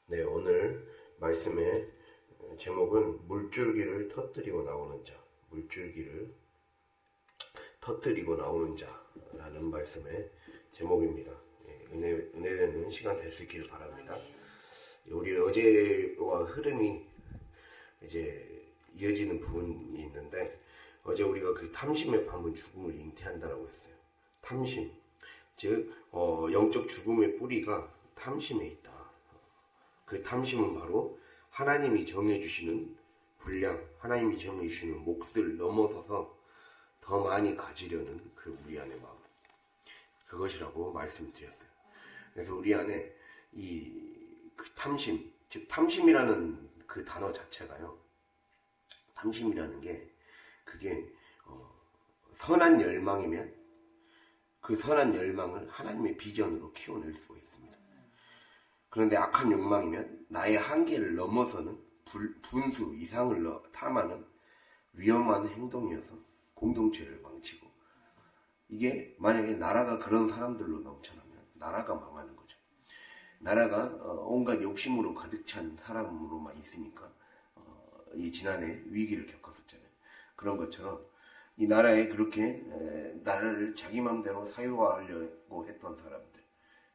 네, 오늘 말씀의 제목은 물줄기를 터뜨리고 나오는 자, 물줄기를 터뜨리고 나오는 자라는 말씀의 제목입니다. 은혜되는 시간 될 수 있기를 바랍니다. 우리 어제와 흐름이 이제 이어지는 부분이 있는데, 어제 우리가 그 탐심의 밤은 죽음을 잉태한다라고 했어요. 탐심, 즉 영적 죽음의 뿌리가 탐심에 있다. 그 탐심은 바로 하나님이 정해주시는 분량, 하나님이 정해주시는 몫을 넘어서서 더 많이 가지려는 그 우리 안의 마음, 그것이라고 말씀드렸어요. 그래서 우리 안에 그 탐심, 즉 탐심이라는 그 단어 자체가요, 탐심이라는 게 그게 선한 열망이면 그 선한 열망을 하나님의 비전으로 키워낼 수가 있습니다. 그런데 악한 욕망이면 나의 한계를 넘어서는 분수 이상을 탐하는 위험한 행동이어서 공동체를 망치고, 이게 만약에 나라가 그런 사람들로 넘쳐나면 나라가 망하는 거죠. 나라가 온갖 욕심으로 가득 찬 사람으로만 있으니까 이 지난해 위기를 겪었었잖아요. 그런 것처럼 이 나라에 그렇게 나라를 자기 맘대로 사유화하려고 했던 사람들,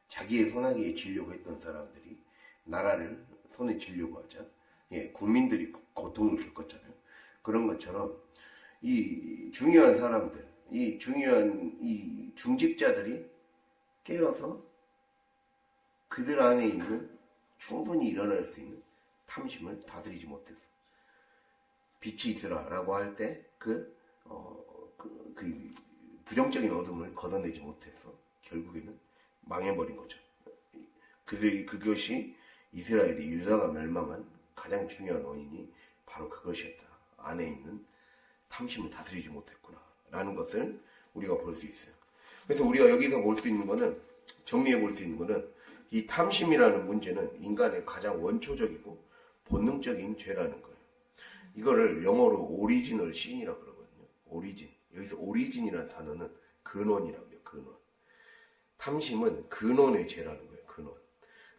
자기의 손아귀에 쥐려고 했던 사람들이 나라를 손에 쥐려고 하자 국민들이 고통을 겪었잖아요. 그런 것처럼 이 중요한 사람들, 이 중요한 이 중직자들이 깨어서 그들 안에 있는 충분히 일어날 수 있는 탐심을 다스리지 못해서, 빛이 있으라라고 할 때 그 부정적인 어둠을 걷어내지 못해서 결국에는 망해버린 거죠. 그것이 이스라엘이 유다가 멸망한 가장 중요한 원인이 바로 그것이었다. 안에 있는 탐심을 다스리지 못했구나 라는 것을 우리가 볼 수 있어요. 그래서 우리가 여기서 볼 수 있는 거는, 정리해 볼 수 있는 거는, 이 탐심이라는 문제는 인간의 가장 원초적이고 본능적인 죄라는 거예요. 이거를 영어로 오리지널 신이라고 그러거든요. 오리진. 여기서 오리진이라는 단어는 근원이라고 해요. 근원. 탐심은 근원의 죄라는 거예요. 근원.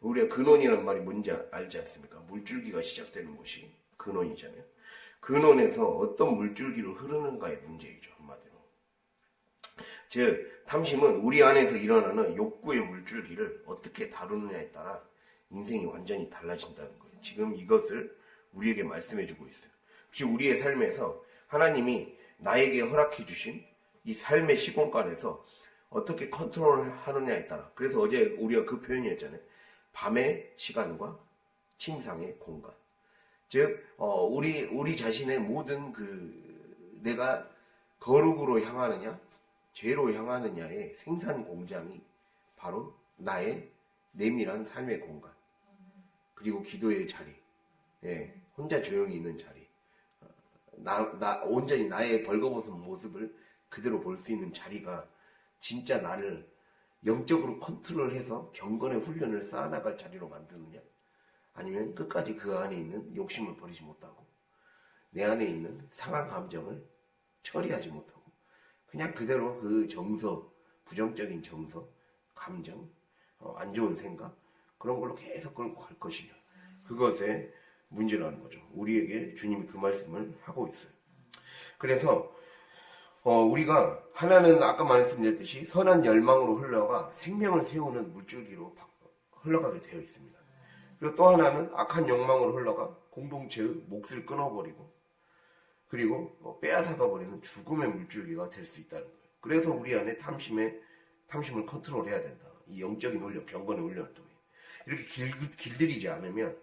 우리가 근원이라는 말이 뭔지 알지 않습니까? 물줄기가 시작되는 곳이 근원이잖아요. 근원에서 어떤 물줄기로 흐르는가의 문제이죠. 한마디로. 즉 탐심은 우리 안에서 일어나는 욕구의 물줄기를 어떻게 다루느냐에 따라 인생이 완전히 달라진다는 거예요. 지금 이것을 우리에게 말씀해 주고 있어요. 즉 우리의 삶에서 하나님이 나에게 허락해 주신 이 삶의 시공간에서 어떻게 컨트롤을 하느냐에 따라, 그래서 어제 우리가 그 표현이었잖아요. 밤의 시간과 침상의 공간. 즉 우리 자신의 모든 내가 거룩으로 향하느냐 죄로 향하느냐의 생산 공장이 바로 나의 내밀한 삶의 공간, 그리고 기도의 자리, 혼자 조용히 있는 자리, 온전히 나의 벌거벗은 모습을 그대로 볼 수 있는 자리가 진짜 나를 영적으로 컨트롤해서 경건의 훈련을 쌓아나갈 자리로 만드느냐, 아니면 끝까지 그 안에 있는 욕심을 버리지 못하고 내 안에 있는 상한 감정을 처리하지 못하고 그냥 그대로 그 정서, 부정적인 정서, 감정, 안 좋은 생각, 그런 걸로 계속 끌고 갈 것이냐, 그것의 문제라는 거죠. 우리에게 주님이 그 말씀을 하고 있어요. 그래서 우리가 하나는 아까 말씀드렸듯이 선한 열망으로 흘러가 생명을 세우는 물줄기로 흘러가게 되어 있습니다. 그리고 또 하나는 악한 욕망으로 흘러가 공동체의 몫을 끊어버리고, 그리고 빼앗아가버리는 죽음의 물줄기가 될 수 있다는 거예요. 그래서 우리 안에 탐심을 컨트롤해야 된다. 이 영적인 훈련, 경건의 훈련을 통해 이렇게 길들이지 않으면,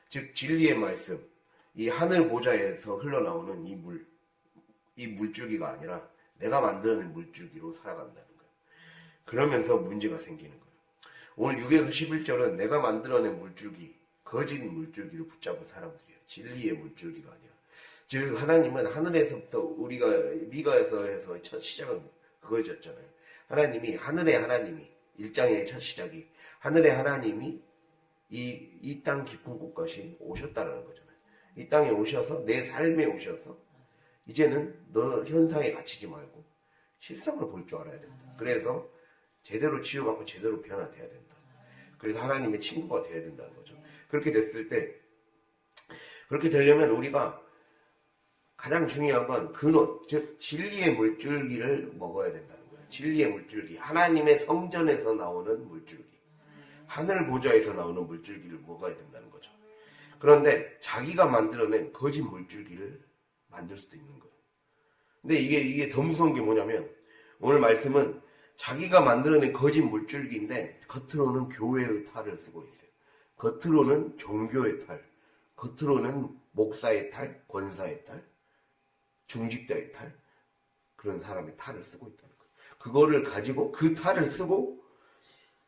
즉 진리의 말씀, 이 하늘 보좌에서 흘러나오는 이 물줄기가 아니라 내가 만들어낸 물줄기로 살아간다는 거예요. 그러면서 문제가 생기는 거예요. 오늘 6에서 11절은 내가 만들어낸 물줄기, 거짓 물줄기를 붙잡은 사람들이에요. 진리의 물줄기가 아니라. 즉 하나님은 하늘에서부터, 우리가 미가에서 해서 첫 시작은 그거였잖아요. 하나님이, 하늘의 하나님이, 1장의 첫 시작이 하늘의 하나님이 이 땅 깊은 곳까지 오셨다라는 거잖아요. 이 땅에 오셔서, 내 삶에 오셔서 이제는 너 현상에 갇히지 말고 실상을 볼 줄 알아야 된다. 그래서 제대로 치유받고 제대로 변화돼야 된다. 그래서 하나님의 친구가 되어야 된다는 거죠. 그렇게 됐을 때, 그렇게 되려면 우리가 가장 중요한 건 근원, 즉 진리의 물줄기를 먹어야 된다는 거예요. 진리의 물줄기, 하나님의 성전에서 나오는 물줄기, 하늘 보좌에서 나오는 물줄기를 먹어야 된다는 거죠. 그런데 자기가 만들어낸 거짓 물줄기를 만들 수도 있는 거예요. 근데 이게 더 무서운 게 뭐냐면, 오늘 말씀은 자기가 만들어낸 거짓 물줄기인데 겉으로는 교회의 탈을 쓰고 있어요. 겉으로는 종교의 탈, 겉으로는 목사의 탈, 권사의 탈, 중직자의 탈, 그런 사람의 탈을 쓰고 있다는 거예요. 그거를 가지고, 그 탈을 쓰고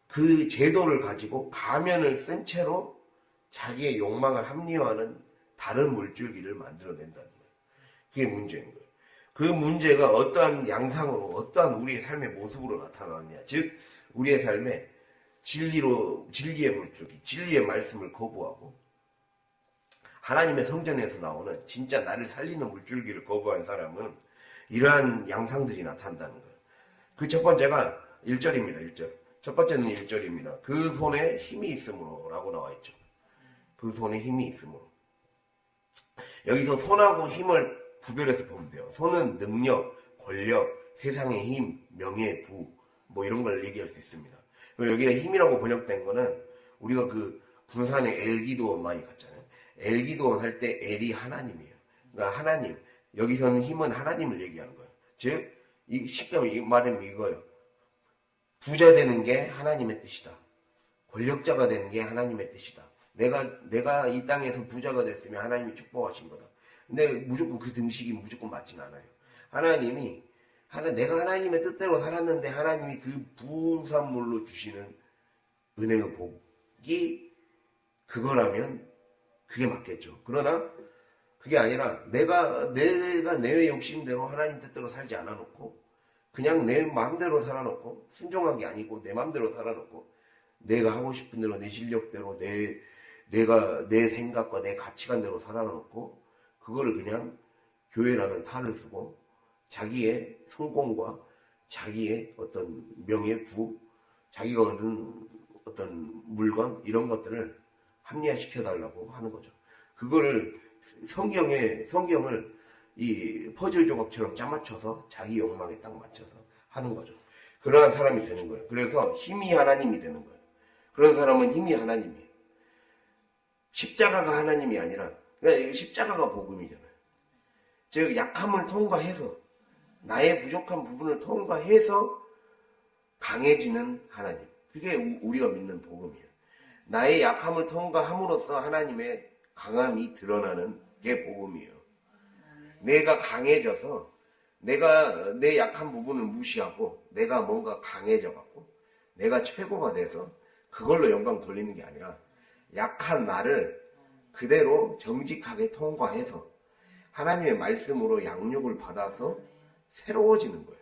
그 제도를 가지고 가면을 쓴 채로 자기의 욕망을 합리화하는 다른 물줄기를 만들어낸다는 거예요. 그게 문제인 거예요. 그 문제가 어떠한 양상으로, 어떠한 우리의 삶의 모습으로 나타나느냐. 즉 우리의 삶에 진리의 물줄기, 진리의 말씀을 거부하고 하나님의 성전에서 나오는 진짜 나를 살리는 물줄기를 거부한 사람은 이러한 양상들이 나타난다는 거예요. 그 첫 번째가 1절입니다. 1절. 첫 번째는 1절입니다. 그 손에 힘이 있으므로 라고 나와 있죠. 그 손에 힘이 있으므로. 여기서 손하고 힘을 구별해서 보면 돼요. 손은 능력, 권력, 세상의 힘, 명예, 부, 뭐 이런 걸 얘기할 수 있습니다. 그리고 여기가 힘이라고 번역된 거는 우리가 그 군산에 엘기도원 많이 갔잖아요. 엘기도원 할 때 엘이 하나님이에요. 그러니까 하나님, 여기서는 힘은 하나님을 얘기하는 거예요. 즉, 쉽게 말하면 이거예요. 부자 되는 게 하나님의 뜻이다. 권력자가 되는 게 하나님의 뜻이다. 내가 이 땅에서 부자가 됐으면 하나님이 축복하신 거다. 근데 무조건 그 등식이 무조건 맞진 않아요. 내가 하나님의 뜻대로 살았는데 하나님이 그 부산물로 주시는 은혜의 복이 그거라면 그게 맞겠죠. 그러나 그게 아니라 내가 내 욕심대로 하나님 뜻대로 살지 않아놓고 그냥 내 마음대로 살아놓고 순종한 게 아니고 내 마음대로 살아놓고 내가 하고 싶은 대로 내 실력대로 내가 내 생각과 내 가치관대로 살아놓고 그거를 그냥 교회라는 탈을 쓰고 자기의 성공과 자기의 어떤 명예, 부, 자기가 얻은 어떤 물건 이런 것들을 합리화시켜달라고 하는 거죠. 그거를 성경을 이 퍼즐 조각처럼 짜맞춰서 자기 욕망에 딱 맞춰서 하는 거죠. 그러한 사람이 되는 거예요. 그래서 힘이 하나님이 되는 거예요. 그런 사람은 힘이 하나님이에요. 십자가가 하나님이 아니라, 그러니까 십자가가 복음이잖아요. 즉 약함을 통과해서 나의 부족한 부분을 통과해서 강해지는 하나님. 그게 우리가 믿는 복음이에요. 나의 약함을 통과함으로써 하나님의 강함이 드러나는 게 복음이에요. 내가 강해져서 내가 내 약한 부분을 무시하고 내가 뭔가 강해져갖고 내가 최고가 돼서 그걸로 영광 돌리는 게 아니라 약한 나를 그대로 정직하게 통과해서 하나님의 말씀으로 양육을 받아서 새로워지는 거예요.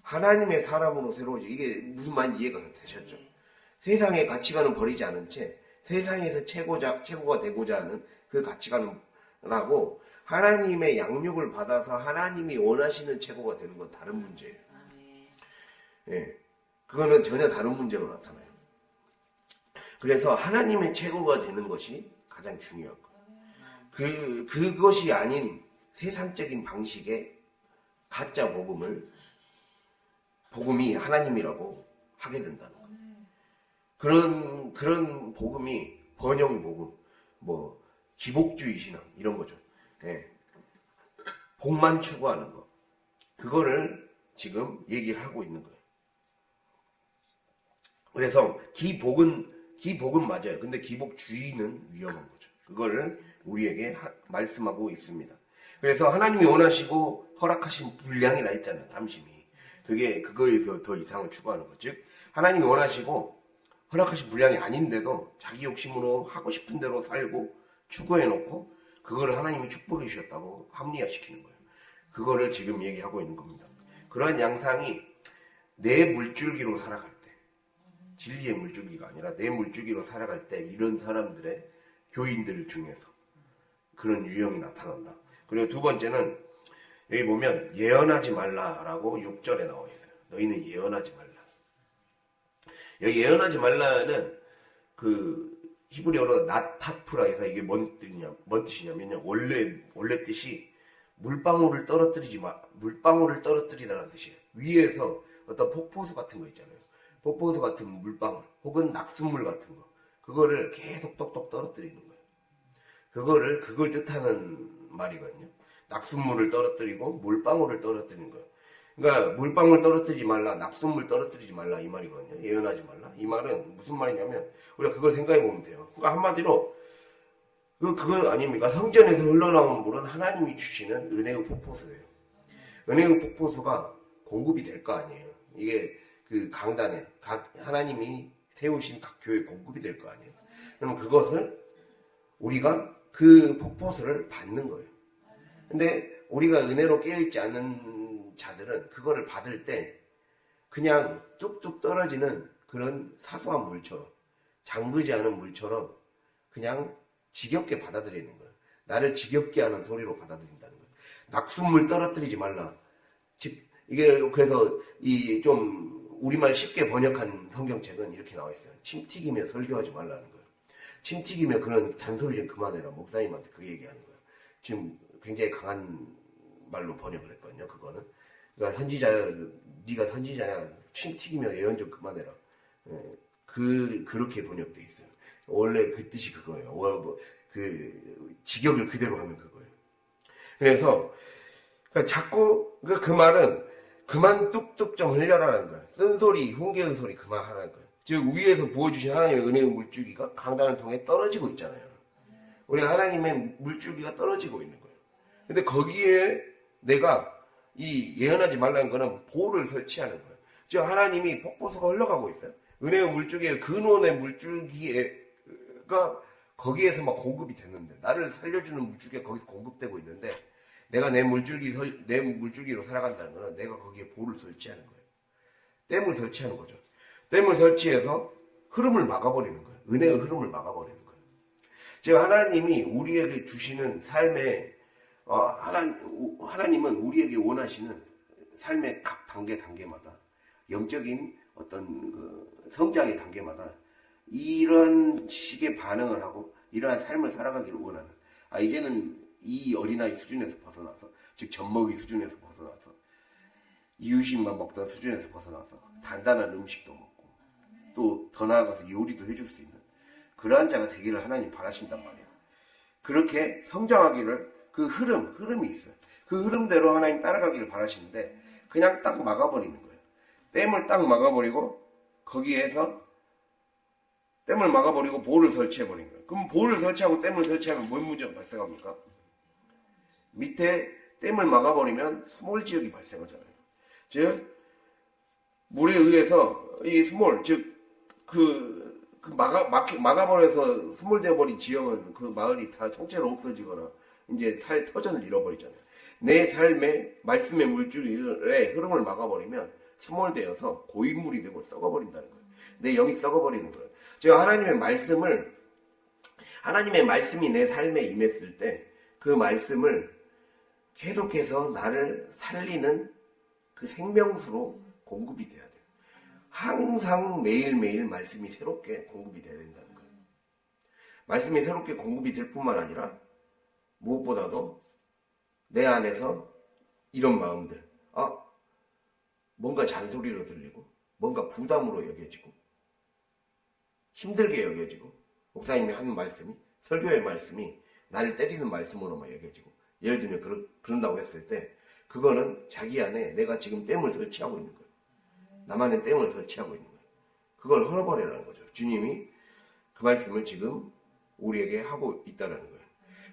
하나님의 사람으로 새로워지고 이게 무슨 말인지 이해가 되셨죠? 세상의 가치관은 버리지 않은 채 세상에서 최고가 되고자 하는 그 가치관하고 하나님의 양육을 받아서 하나님이 원하시는 최고가 되는 건 다른 문제예요. 예, 그거는 전혀 다른 문제로 나타나요. 그래서 하나님의 최고가 되는 것이 가장 중요한 거예요. 그것이 아닌 세상적인 방식의 가짜 복음이 하나님이라고 하게 된다는 거예요. 그런 복음이 번영 복음, 뭐 기복주의 신앙 이런 거죠. 예. 복만 추구하는 거. 그거를 지금 얘기하고 있는 거예요. 그래서 기복은 맞아요. 근데 기복주의는 위험한 거죠. 그거를 우리에게 말씀하고 있습니다. 그래서 하나님이 원하시고 허락하신 분량이라 했잖아요. 탐심이. 그거에서 더 이상을 추구하는 거. 즉 하나님이 원하시고 허락하신 분량이 아닌데도 자기 욕심으로 하고 싶은 대로 살고 추구해놓고 그거를 하나님이 축복해 주셨다고 합리화시키는 거예요. 그거를 지금 얘기하고 있는 겁니다. 그러한 양상이 내 물줄기로 살아갈 때, 진리의 물줄기가 아니라 내 물줄기로 살아갈 때 이런 사람들의 교인들 중에서 그런 유형이 나타난다. 그리고 두 번째는 여기 보면 예언하지 말라라고 6절에 나와 있어요. 너희는 예언하지 말라. 여기 예언하지 말라는 그 히브리어로 나타프라 해서 이게 뭔 뜻이냐면요. 원래 뜻이 물방울을 떨어뜨리다라는 뜻이에요. 위에서 어떤 폭포수 같은 거 있잖아요. 폭포수 같은 물방울 혹은 낙숫물 같은 거. 그거를 계속 똑똑 떨어뜨리는 거예요. 그걸 뜻하는 말이거든요. 낙숫물을 떨어뜨리고 물방울을 떨어뜨리는 거예요. 그러니까 물방울 떨어뜨리지 말라, 낙숫물 떨어뜨리지 말라 이 말이거든요. 예언하지 말라. 이 말은 무슨 말이냐면 우리가 그걸 생각해 보면 돼요. 그러니까 한마디로 그거 아닙니까? 성전에서 흘러나오는 물은 하나님이 주시는 은혜의 폭포수예요. 은혜의 폭포수가 공급이 될 거 아니에요. 이게 그 강단에 하나님이 세우신 각 교회에 공급이 될 거 아니에요. 그럼 그것을 우리가 그 폭포수를 받는 거예요. 근데 우리가 은혜로 깨어있지 않은 자들은 그거를 받을 때 그냥 뚝뚝 떨어지는 그런 사소한 물처럼, 잠그지 않은 물처럼 그냥 지겹게 받아들이는 거예요. 나를 지겹게 하는 소리로 받아들인다는 거예요. 낙숫물 떨어뜨리지 말라. 이게 그래서 이 좀 우리말 쉽게 번역한 성경책은 이렇게 나와 있어요. 침 튀기며 설교하지 말라는 거예요. 침 튀기며 그런 잔소리 좀 그만해라. 목사님한테 그 얘기하는 거예요. 지금 굉장히 강한 말로 번역을 했거든요. 그거는. 그러니까 네가 선지자야. 침 튀기며 예언 좀 그만해라. 그렇게 번역돼 있어요. 원래 그 뜻이 그거예요. 그 직역을 그대로 하면 그거예요. 그래서 그러니까 자꾸 그 말은 그만 뚝뚝 좀 흘려라라는 거예요. 쓴소리, 훈계의 소리 그만하라는 거예요. 즉 위에서 부어주신 하나님의 은혜의 물줄기가 강단을 통해 떨어지고 있잖아요. 우리 하나님의 물줄기가 떨어지고 있는 거예요. 근데 거기에 내가 이 예언하지 말라는 거는 보호를 설치하는 거예요. 즉 하나님이 폭포수가 흘러가고 있어요. 은혜의 물줄기에 근원의 물줄기가 거기에서 막 공급이 됐는데 나를 살려주는 물줄기가 거기서 공급되고 있는데 내가 내 물줄기로 살아간다는 거는 내가 거기에 보호를 설치하는 거예요. 댐을 설치하는 거죠. 댐을 설치해서 흐름을 막아버리는 거예요. 은혜의 흐름을 막아버리는 거예요. 즉 하나님이 우리에게 주시는 삶에 하나님은 우리에게 원하시는 삶의 각 단계마다 영적인 어떤 그 성장의 단계마다 이런 식의 반응을 하고 이러한 삶을 살아가기를 원하는 이제는 이 어린아이 수준에서 벗어나서 즉 젖먹이 수준에서 벗어나서 이유식만 먹던 수준에서 벗어나서 단단한 음식도 먹고 또 더 나아가서 요리도 해줄 수 있는 그러한 자가 되기를 하나님 바라신단 말이에요. 그렇게 성장하기를 그 흐름이 있어요. 그 흐름대로 하나님 따라가기를 바라시는데 그냥 딱 막아버리는 거예요. 댐을 딱 막아버리고 거기에서 댐을 막아버리고 보호를 설치해버린 거예요. 그럼 보호를 설치하고 댐을 설치하면 뭔 문제가 발생합니까? 밑에 댐을 막아버리면 수몰 지역이 발생하잖아요. 즉 물에 의해서 이 수몰 막아버려서 수몰되어버린 지역은 그 마을이 다 통째로 없어지거나 이제 터전을 잃어버리잖아요. 내 삶의 말씀의 물줄의 흐름을 막아버리면 수몰되어서 고인물이 되고 썩어버린다는 거예요. 내 영이 썩어버리는 거예요. 제가 하나님의 말씀이 내 삶에 임했을 때 그 말씀을 계속해서 나를 살리는 그 생명수로 공급이 돼야 돼요. 항상 매일매일 말씀이 새롭게 공급이 돼야 된다는 거예요. 말씀이 새롭게 공급이 될 뿐만 아니라 무엇보다도 내 안에서 이런 마음들, 뭔가 잔소리로 들리고 뭔가 부담으로 여겨지고 힘들게 여겨지고 목사님이 하는 말씀이 설교의 말씀이 나를 때리는 말씀으로만 여겨지고 예를 들면 그런다고 했을 때 그거는 자기 안에 내가 지금 댐을 설치하고 있는 거예요. 나만의 댐을 설치하고 있는 거예요. 그걸 헐어버리라는 거죠. 주님이 그 말씀을 지금 우리에게 하고 있다는 거예요.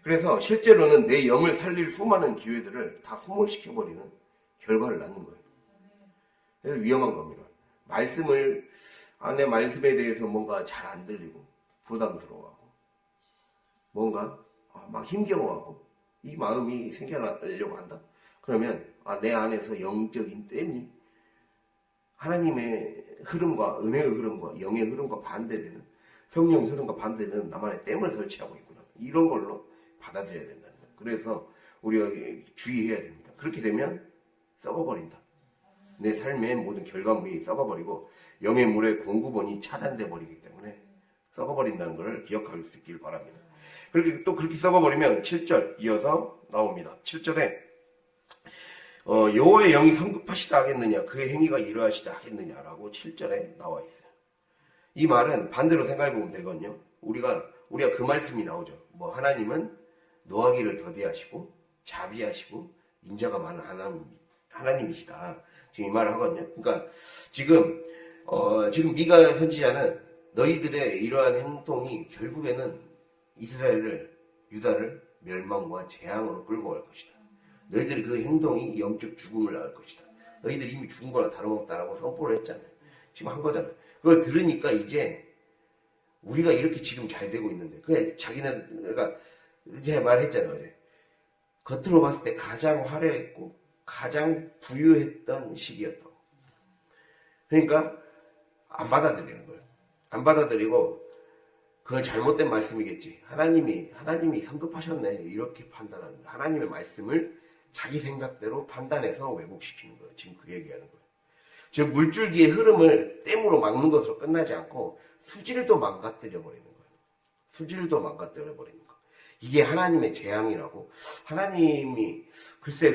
그래서 실제로는 내 영을 살릴 수많은 기회들을 다 수몰시켜버리는 결과를 낳는 거예요. 그래서 위험한 겁니다. 내 말씀에 대해서 뭔가 잘 안 들리고 부담스러워하고 뭔가 막 힘겨워하고 이 마음이 생겨나려고 한다. 그러면 내 안에서 영적인 댐이 하나님의 흐름과 은혜의 흐름과 영의 흐름과 반대되는 성령의 흐름과 반대되는 나만의 댐을 설치하고 있구나. 이런 걸로 받아들여야 된다는 거예요. 그래서 우리가 주의해야 됩니다. 그렇게 되면 썩어버린다. 내 삶의 모든 결과물이 썩어버리고 영의 물의 공급원이 차단돼 버리기 때문에 썩어버린다는 것을 기억할 수 있길 바랍니다. 그렇게 썩어버리면 7절 이어서 나옵니다. 7절에 여호와의 영이 성급하시다 하겠느냐, 그의 행위가 이러하시다 하겠느냐라고 7절에 나와 있어요. 이 말은 반대로 생각해 보면 되거든요. 우리가 그 말씀이 나오죠. 하나님은 노하기를 더디하시고 자비하시고 인자가 많은 하나님이시다. 지금 이 말을 하거든요. 그러니까 지금 미가 선지자는 너희들의 이러한 행동이 결국에는 유다를 멸망과 재앙으로 끌고 갈 것이다. 너희들의 그 행동이 영적 죽음을 낳을 것이다. 너희들이 이미 죽은 거나 다름없다라고 선포를 했잖아요. 지금 한 거잖아요. 그걸 들으니까 이제 우리가 이렇게 지금 잘 되고 있는데, 그러니까 이제 말했잖아요. 어제. 겉으로 봤을 때 가장 화려했고 가장 부유했던 시기였다고. 그러니까 안 받아들이는 거예요. 안 받아들이고 그건 잘못된 말씀이겠지. 하나님이 성급하셨네. 이렇게 판단하는 거예요. 하나님의 말씀을 자기 생각대로 판단해서 왜곡시키는 거예요. 지금 그 얘기하는 거예요. 즉 물줄기의 흐름을 댐으로 막는 것으로 끝나지 않고 수질도 망가뜨려 버리는 거예요. 수질도 망가뜨려 버리는 거. 이게 하나님의 재앙이라고. 하나님이 글쎄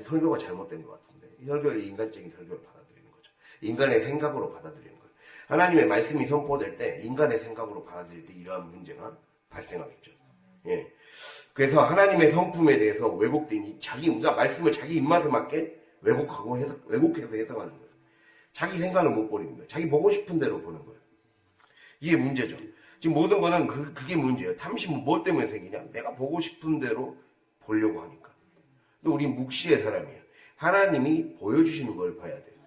설교가 잘못된 것 같은데, 이 설교를 인간적인 설교로 받아들이는 거죠. 인간의 생각으로 받아들이는 거예요. 하나님의 말씀이 선포될 때 인간의 생각으로 받아들일 때 이러한 문제가 발생하겠죠. 예. 그래서 하나님의 성품에 대해서 왜곡되니 그러니까 말씀을 자기 입맛에 맞게 왜곡해서 해석하는 거예요. 자기 생각을 못 버리는 거예요. 자기 보고 싶은 대로 보는 거예요. 이게 문제죠. 지금 모든 거는 그게 문제예요. 탐심은 뭐 때문에 생기냐? 내가 보고 싶은 대로 보려고 하니까. 또 우리 묵시의 사람이에요. 하나님이 보여주시는 걸 봐야 돼요.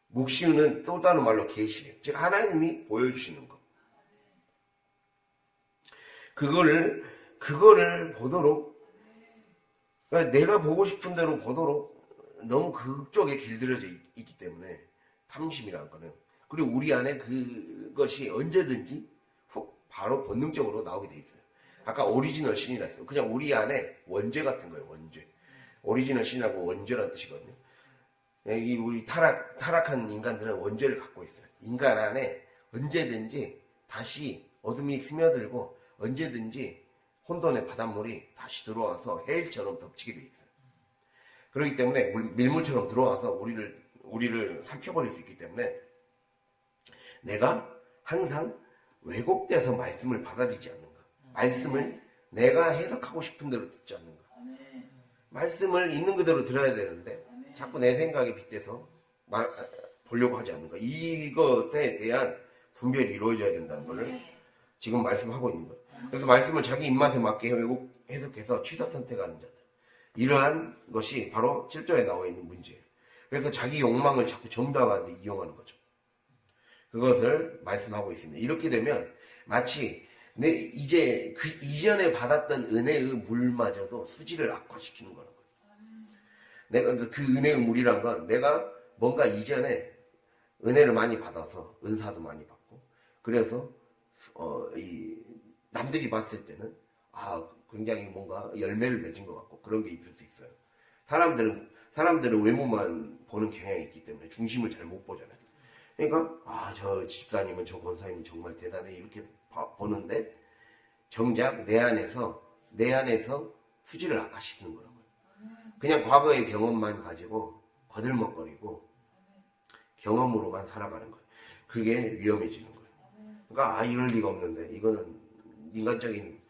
묵시는 또 다른 말로 계시예요. 즉 하나님이 보여주시는 거. 그거를 보도록, 그러니까 내가 보고 싶은 대로 보도록 너무 그쪽에 길들여져 있기 때문에 탐심이라는 거는, 그리고 우리 안에 그것이 언제든지 바로 본능적으로 나오게 돼 있어요. 아까 오리지널 신이라 했어요. 그냥 우리 안에 원죄 같은 거예요. 원죄. 오리지널 신하고 원죄라는 뜻이거든요. 이 우리 타락한 인간들은 원죄를 갖고 있어요. 인간 안에 언제든지 다시 어둠이 스며들고 언제든지 혼돈의 바닷물이 다시 들어와서 해일처럼 덮치게 돼 있어요. 그렇기 때문에 밀물처럼 들어와서 우리를 삼켜버릴 수 있기 때문에 내가 항상 왜곡돼서 말씀을 받아들이지 않는가. 말씀을 내가 해석하고 싶은 대로 듣지 않는가. 말씀을 있는 그대로 들어야 되는데 자꾸 내 생각에 빗대서 보려고 하지 않는가. 이것에 대한 분별이 이루어져야 된다는 것을 지금 말씀하고 있는 거예요. 그래서 말씀을 자기 입맛에 맞게 해석해서 취사 선택하는 자들. 이러한 것이 바로 7절에 나와 있는 문제예요. 그래서 자기 욕망을 자꾸 정당화하는 데 이용하는 거죠. 그것을 말씀하고 있습니다. 이렇게 되면 마치 이전에 받았던 은혜의 물마저도 수질을 악화시키는 거라고요. 내가 그 은혜의 물이란 건 내가 뭔가 이전에 은혜를 많이 받아서 은사도 많이 받고, 그래서 남들이 봤을 때는 굉장히 뭔가 열매를 맺은 것 같고 그런 게 있을 수 있어요. 사람들은 외모만 보는 경향이 있기 때문에 중심을 잘 못 보잖아요. 그러니까 저 집사님은, 저 권사님은 정말 대단해 이렇게 보는데 정작 내 안에서 수질을 악화시키는 거라고요. 그냥 과거의 경험만 가지고 거들먹거리고 경험으로만 살아가는 거예요. 그게 위험해지는 거예요. 그러니까 이럴 리가 없는데, 이거는 인간적인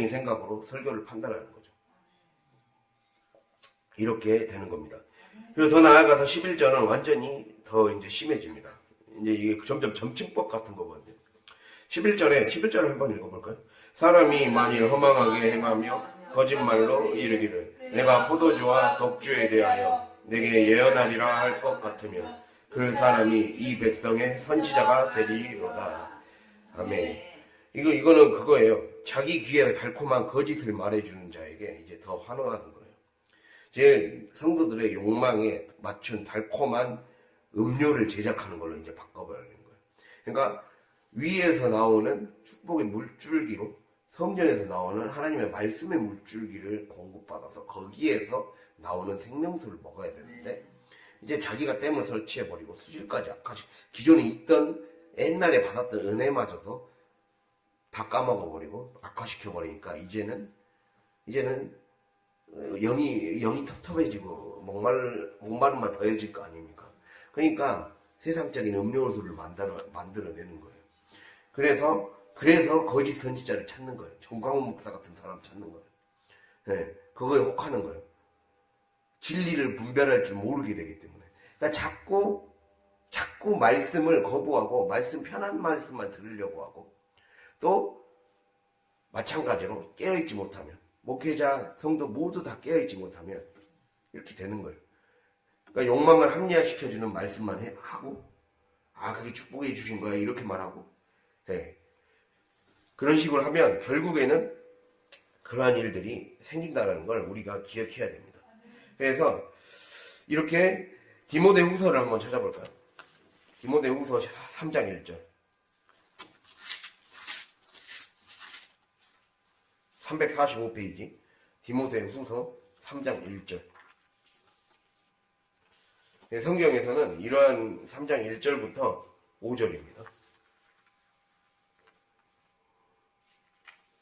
생각으로 설교를 판단하는 거죠. 이렇게 되는 겁니다. 그리고 더 나아가서 11절은 완전히 더 이제 심해집니다. 이제 이게 점점 점층법 같은 거거든요. 11절을 한번 읽어볼까요? 사람이 만일 허망하게 행하며 거짓말로 이르기를 내가 포도주와 독주에 대하여 내게 예언하리라 할 것 같으면 그 사람이 이 백성의 선지자가 되리로다. 아멘. 이거는 그거예요. 자기 귀에 달콤한 거짓을 말해주는 자에게 이제 더 환호하는 거예요. 제 성도들의 욕망에 맞춘 달콤한 음료를 제작하는 걸로 이제 바꿔버리는 거예요. 그러니까 위에서 나오는 축복의 물줄기로 성전에서 나오는 하나님의 말씀의 물줄기를 공급받아서 거기에서 나오는 생명수를 먹어야 되는데, 이제 자기가 댐을 설치해버리고 수질까지 기존에 있던 옛날에 받았던 은혜마저도 다 까먹어버리고 악화시켜버리니까 이제는 영이 텁텁해지고 목마름만 더해질 거 아닙니까? 그러니까 세상적인 음료수를 만들어내는 거예요. 그래서 거짓 선지자를 찾는 거예요. 정광훈 목사 같은 사람 찾는 거예요. 네, 그거에 혹하는 거예요. 진리를 분별할 줄 모르게 되기 때문에. 그러니까 자꾸 말씀을 거부하고 편한 말씀만 들으려고 하고, 또 마찬가지로 깨어있지 못하면, 목회자, 성도 모두 다 깨어있지 못하면 이렇게 되는 거예요. 그러니까 욕망을 합리화시켜주는 말씀만 하고, 그게 축복해 주신 거야 이렇게 말하고, 네. 그런 식으로 하면 결국에는 그러한 일들이 생긴다는 걸 우리가 기억해야 됩니다. 그래서 이렇게 디모데후서를 한번 찾아볼까요? 디모데후서 3장 1절. 345페이지 디모데후서 3장 1절. 성경에서는 이러한 3장 1절부터 5절입니다.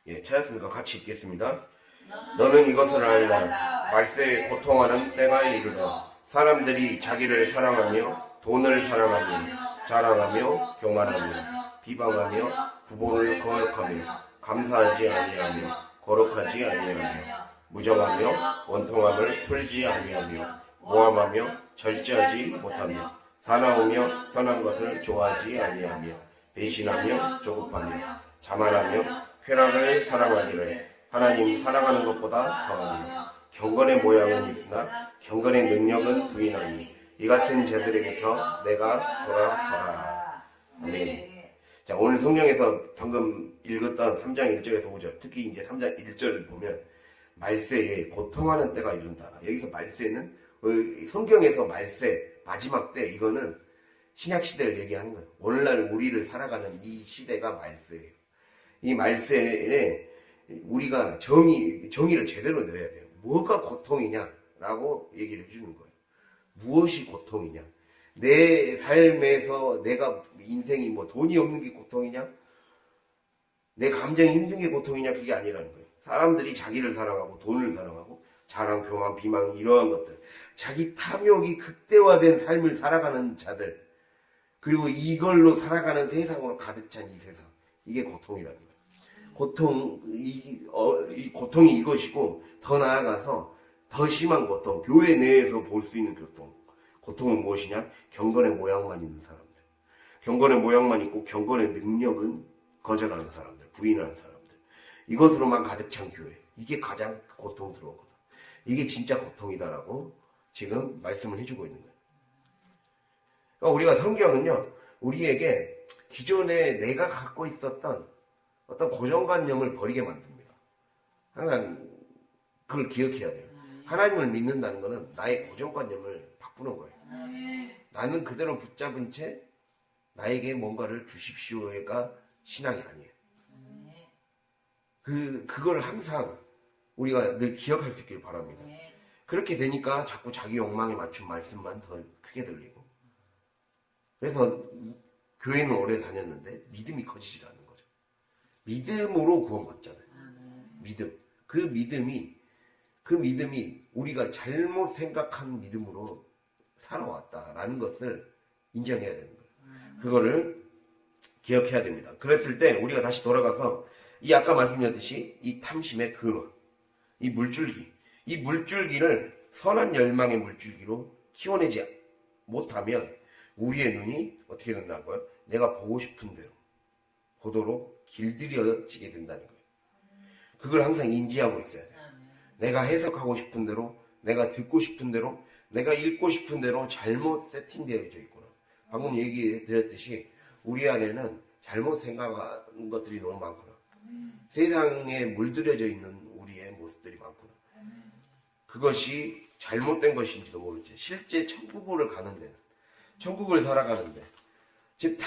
예, 찾았습니까? 같이 읽겠습니다. 너는 이것을 알라. 말세에 고통하는 때가 이르러 사람들이 자기를 사랑하며 돈을 사랑하며 자랑하며 교만하며 비방하며 부모를 거역하며 감사하지 아니하며 거룩하지 아니하며 무정하며 원통함을 풀지 아니하며 모함하며 절제하지 못하며 사나우며 선한 것을 좋아하지 아니하며 배신하며 조급하며 자만하며 쾌락을 사랑하기를 하나님 사랑하는 것보다 더하며 경건의 모양은 있으나 경건의 능력은 부인하니 이 같은 자들에게서 내가 돌아서라. 아멘. 자, 오늘 성경에서 방금 읽었던 3장 1절에서 5절, 특히 이제 3장 1절을 보면 말세에 고통하는 때가 이른다. 여기서 말세는 성경에서 말세 마지막 때, 이거는 신약 시대를 얘기하는 거예요. 오늘날 우리를 살아가는 이 시대가 말세예요. 이 말세에 우리가 정의를 제대로 내려야 돼요. 뭐가 고통이냐라고 얘기를 해주는 거예요. 무엇이 고통이냐? 내 삶에서 내가 인생이 돈이 없는 게 고통이냐? 내 감정이 힘든 게 고통이냐? 그게 아니라는 거예요. 사람들이 자기를 사랑하고 돈을 사랑하고 자랑, 교만, 비방 이러한 것들, 자기 탐욕이 극대화된 삶을 살아가는 자들, 그리고 이걸로 살아가는 세상으로 가득 찬 이 세상, 이게 고통이라는 거예요. 고통이 이것이고, 더 나아가서 더 심한 고통, 교회 내에서 볼 수 있는 고통은 무엇이냐? 경건의 모양만 있는 사람들, 경건의 모양만 있고 경건의 능력은 거절하는 사람들, 부인하는 사람들, 이것으로만 가득 찬 교회, 이게 가장 고통스러운 거다. 이게 진짜 고통이다라고 지금 말씀을 해주고 있는 거예요. 그러니까 우리가 성경은요, 우리에게 기존에 내가 갖고 있었던 어떤 고정관념을 버리게 만듭니다. 항상 그걸 기억해야 돼요. 하나님을 믿는다는 것은 나의 고정관념을 바꾸는 거예요. 나는 그대로 붙잡은 채 나에게 뭔가를 주십시오가 신앙이 아니에요. 그걸 항상 우리가 늘 기억할 수 있길 바랍니다. 그렇게 되니까 자꾸 자기 욕망에 맞춘 말씀만 더 크게 들리고, 그래서 교회는 오래 다녔는데 믿음이 커지질 않는 거죠. 믿음으로 구원받잖아요. 믿음. 그 믿음이 우리가 잘못 생각한 믿음으로 살아왔다라는 것을 인정해야 되는 거예요. 그거를 기억해야 됩니다. 그랬을 때 우리가 다시 돌아가서 이 아까 말씀드렸듯이 이 탐심의 근원, 이 물줄기를 선한 열망의 물줄기로 키워내지 못하면 우리의 눈이 어떻게 된다고요? 내가 보고 싶은 대로 보도록 길들여지게 된다는 거예요. 그걸 항상 인지하고 있어야 돼요. 내가 해석하고 싶은 대로, 내가 듣고 싶은 대로, 내가 읽고 싶은 대로 잘못 세팅되어져 있구나. 방금 얘기 드렸듯이 우리 안에는 잘못 생각한 것들이 너무 많구나. 세상에 물들여져 있는 우리의 모습들이 많구나. 그것이 잘못된 것인지도 모르지. 실제 천국을 가는 데는, 천국을 살아가는데, 즉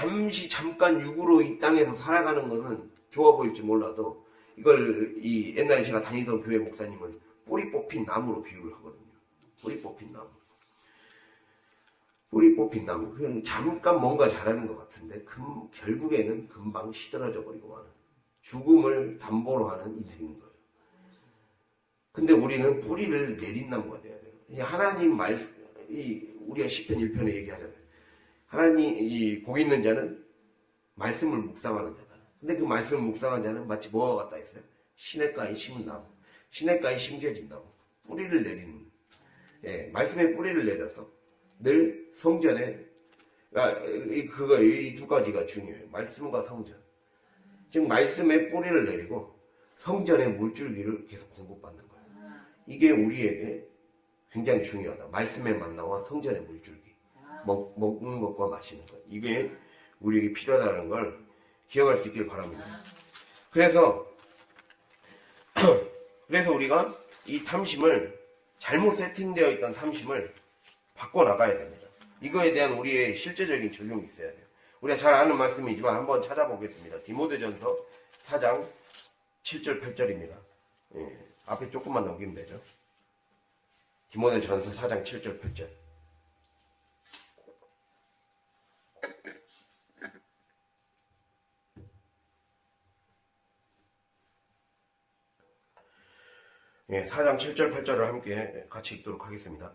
잠깐 육으로 이 땅에서 살아가는 것은 좋아 보일지 몰라도, 이걸 옛날에 제가 다니던 교회 목사님은 뿌리 뽑힌 나무로 비유를 하거든요. 뿌리 뽑힌 나무. 뿌리 뽑힌 나무. 그냥 잠깐 뭔가 잘하는 것 같은데 결국에는 금방 시들어져 버리고 마는 죽음을 담보로 하는 인생인 거예요. 근데 우리는 뿌리를 내린 나무가 돼야 돼요. 하나님 우리가 시편 1편에 얘기하잖아요. 하나님 복 있는 자는 말씀을 묵상하는 자다. 근데 그 말씀을 묵상하는 자는 마치 뭐와 같다 했어요? 시냇가에 심은 나무, 시냇가에 심겨진 나무, 뿌리를 내리는, 말씀에 뿌리를 내려서 늘 성전에, 이 두 가지가 중요해요. 말씀과 성전. 즉 말씀에 뿌리를 내리고 성전의 물줄기를 계속 공급받는 거예요. 이게 우리에게 굉장히 중요하다. 말씀의 만나와 성전의 물줄기, 먹는 것과 마시는 것, 이게 우리에게 필요하다는 걸 기억할 수 있길 바랍니다. 그래서 우리가 이 탐심을, 잘못 세팅되어 있던 탐심을 바꿔나가야 됩니다. 이거에 대한 우리의 실제적인 적용이 있어야 돼요. 우리가 잘 아는 말씀이지만 한번 찾아보겠습니다. 디모데전서 4장 7절 8절입니다. 앞에 조금만 넘기면 되죠. 디모데전서 4장 7절 8절. 예, 4장 7절 8절을 함께 같이 읽도록 하겠습니다.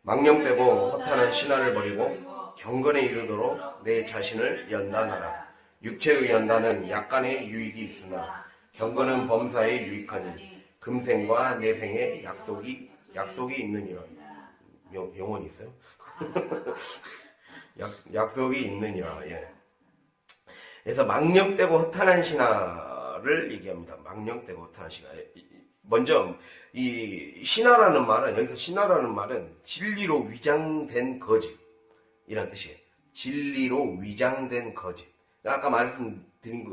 망령되고 허탄한 신화를 버리고 경건에 이르도록 내 자신을 연단하라. 육체의 연단은 약간의 유익이 있으나 경건은 범사에 유익하니 금생과 내생에 약속이 있느니라. 영혼이 있어요? 약속이 있느니라. 예. 그래서 망령되고 허탄한 신화를 얘기합니다. 망령되고 허탄한 신화. 먼저 이 신화라는 말은, 여기서 신화라는 말은 진리로 위장된 거짓이란 뜻이에요. 진리로 위장된 거짓. 아까 말씀드린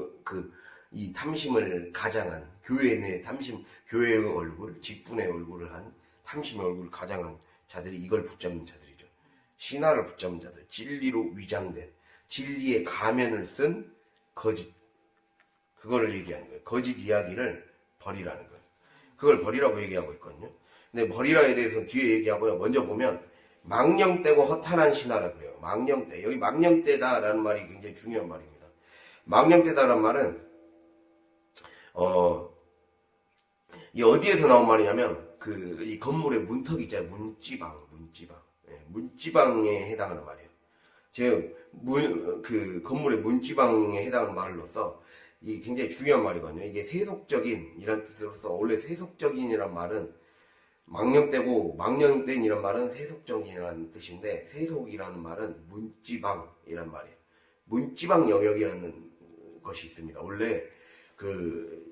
이 탐심을 가장한, 교회 내 탐심, 교회의 얼굴, 직분의 얼굴을 한, 탐심의 얼굴을 가장한 자들이 이걸 붙잡는 자들이죠. 신화를 붙잡는 자들, 진리로 위장된, 진리의 가면을 쓴 거짓. 그거를 얘기하는 거예요. 거짓 이야기를 버리라는 거예요. 그걸 버리라고 얘기하고 있거든요. 근데 버리라에 대해서 뒤에 얘기하고요. 먼저 보면 망령되고 허탄한 신화라 그래요. 망령되. 여기 망령되다라는 말이 굉장히 중요한 말입니다. 망령되다라는 말은 이 어디에서 나온 말이냐면 이 건물의 문턱 있잖아요. 문지방. 문지방에 해당하는 말이에요. 즉 건물의 문지방에 해당하는 말로써 이 굉장히 중요한 말이거든요. 이게 세속적인 이란 뜻으로서, 원래 세속적인이란 말은 망령된 이란 말은 세속적인이라는 뜻인데, 세속이라는 말은 문지방이란 말이에요. 문지방 영역이라는 것이 있습니다. 원래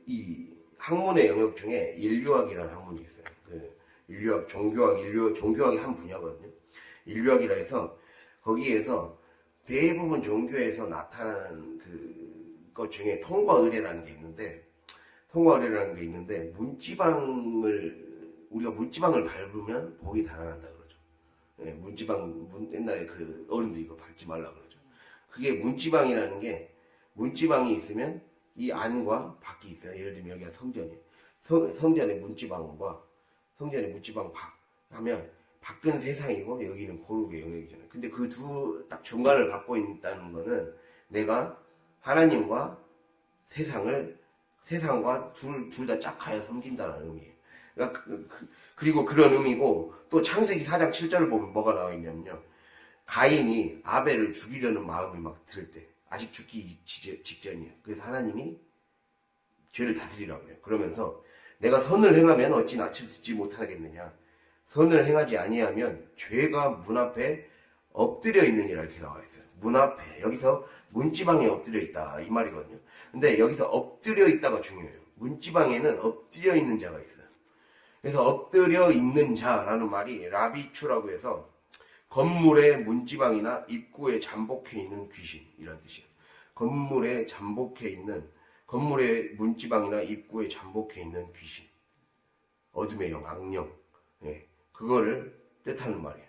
이 학문의 영역 중에 인류학이라는 학문이 있어요. 인류학, 종교학의 한 분야거든요. 인류학이라 해서 거기에서 대부분 종교에서 나타나는 것 중에 통과 의례라는 게 있는데, 우리가 문지방을 밟으면 복이 달아난다 그러죠. 옛날에 어른들이 이거 밟지 말라 그러죠. 그게 문지방이라는 게, 문지방이 있으면 이 안과 밖이 있어요. 예를 들면 여기가 성전이에요. 성전의 문지방과 성전의 문지방 밖 하면 밖은 세상이고 여기는 거룩의 영역이잖아요. 근데 그 딱 중간을 받고 있다는 거는 내가 하나님과 세상과 둘 다 짝하여 섬긴다는 의미예요. 그러니까 그리고 그런 의미고, 또 창세기 4장 7절을 보면 뭐가 나와 있냐면요. 가인이 아벨을 죽이려는 마음이 막 들 때, 아직 죽기 직전이에요. 그래서 하나님이 죄를 다스리라고 그래요. 그러면서 내가 선을 행하면 어찌 낯을 듣지 못하겠느냐. 선을 행하지 아니하면 죄가 문 앞에 엎드려 있느니라 이렇게 나와 있어요. 문 앞에. 여기서 문지방에 엎드려 있다 이 말이거든요. 근데 여기서 엎드려 있다가 중요해요. 문지방에는 엎드려 있는 자가 있어요. 그래서 엎드려 있는 자라는 말이 라비추라고 해서 건물의 문지방이나 입구에 잠복해 있는 귀신이라는 뜻이에요. 건물의 문지방이나 입구에 잠복해 있는 귀신, 어둠의 영, 악령, 그거를 뜻하는 말이에요.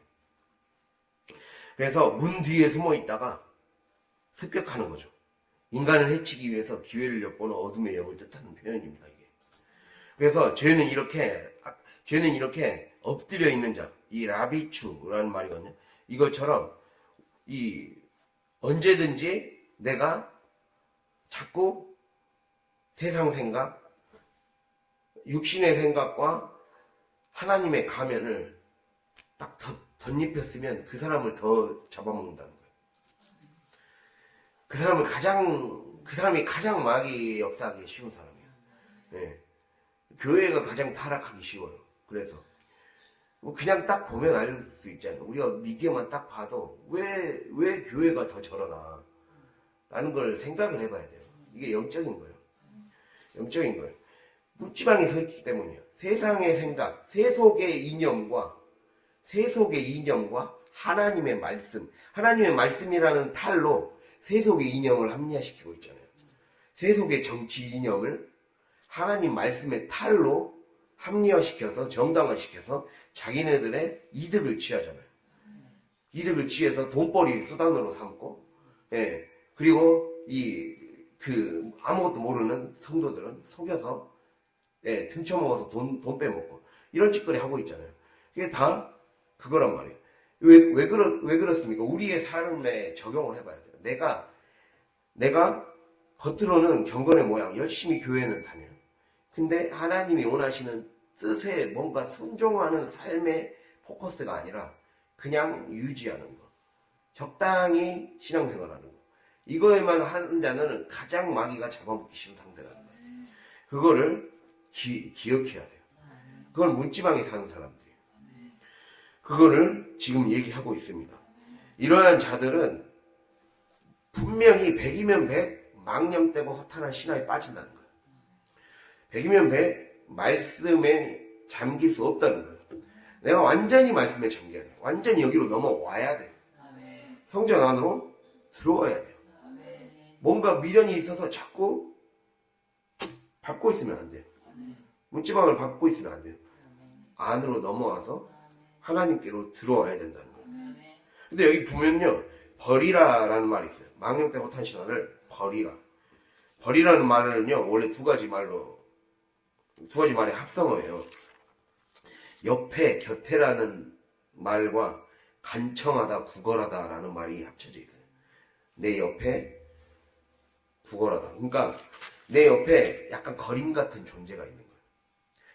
그래서 문 뒤에 숨어 있다가 습격하는 거죠. 인간을 해치기 위해서 기회를 엿보는 어둠의 영을 뜻하는 표현입니다. 이게. 그래서 죄는 이렇게 엎드려 있는 자, 이 라비추라는 말이거든요. 이것처럼 언제든지 내가 자꾸 세상 생각, 육신의 생각과 하나님의 가면을 딱 덧입혔으면 그 사람을 더 잡아먹는다는 거예요. 그 사람이 가장 마귀의 역사하기 쉬운 사람이에요. 예. 교회가 가장 타락하기 쉬워요. 그래서 그냥 딱 보면 알 수 있잖아요. 우리가 미디어만 딱 봐도 왜 교회가 더 저러나 라는 걸 생각을 해봐야 돼요. 이게 영적인 거예요. 영적인 거예요. 묻지방에 서 있기 때문이에요. 세상의 생각, 세속의 이념과 하나님의 말씀이라는 탈로 세속의 이념을 합리화시키고 있잖아요. 세속의 정치 이념을 하나님 말씀의 탈로 합리화시켜서 정당화시켜서 자기네들의 이득을 취하잖아요. 이득을 취해서 돈벌이 수단으로 삼고, 예. 그리고 아무것도 모르는 성도들은 속여서, 예, 등쳐먹어서 돈 빼먹고, 이런 짓거리 하고 있잖아요. 이게 다 그거란 말이에요. 왜 그렇습니까? 우리의 삶에 적용을 해봐야 돼요. 내가 겉으로는 경건의 모양, 열심히 교회는 다녀요. 근데 하나님이 원하시는 뜻에 뭔가 순종하는 삶의 포커스가 아니라 그냥 유지하는 거. 적당히 신앙생활하는 거. 이거에만 하는 자는 가장 마귀가 잡아먹기 쉬운 상태라는 거예요. 그거를 기억해야 돼요. 그건 문지방에 사는 사람들이에요. 그거를 지금 얘기하고 있습니다. 이러한 자들은 분명히 100이면 100 망령되고 허탄한 신화에 빠진다는 거예요. 100이면 100 말씀에 잠길 수 없다는 거예요. 내가 완전히 말씀에 잠겨야 돼요. 완전히 여기로 넘어와야 돼요. 성전 안으로 들어와야 돼요. 뭔가 미련이 있어서 자꾸 밟고 있으면 안 돼요. 문지방을 밟고 있으면 안 돼요. 안으로 넘어와서 하나님께로 들어와야 된다는 거예요. 근데 여기 보면요, 버리라라는 말이 있어요. 망령되고 허탄한 신화를 버리라. 버리라는 말은요, 원래 두 가지 말의 합성어예요. 옆에, 곁에라는 말과 간청하다, 구걸하다라는 말이 합쳐져 있어요. 내 옆에, 구걸하다. 그러니까 내 옆에 약간 거림 같은 존재가 있는 거예요.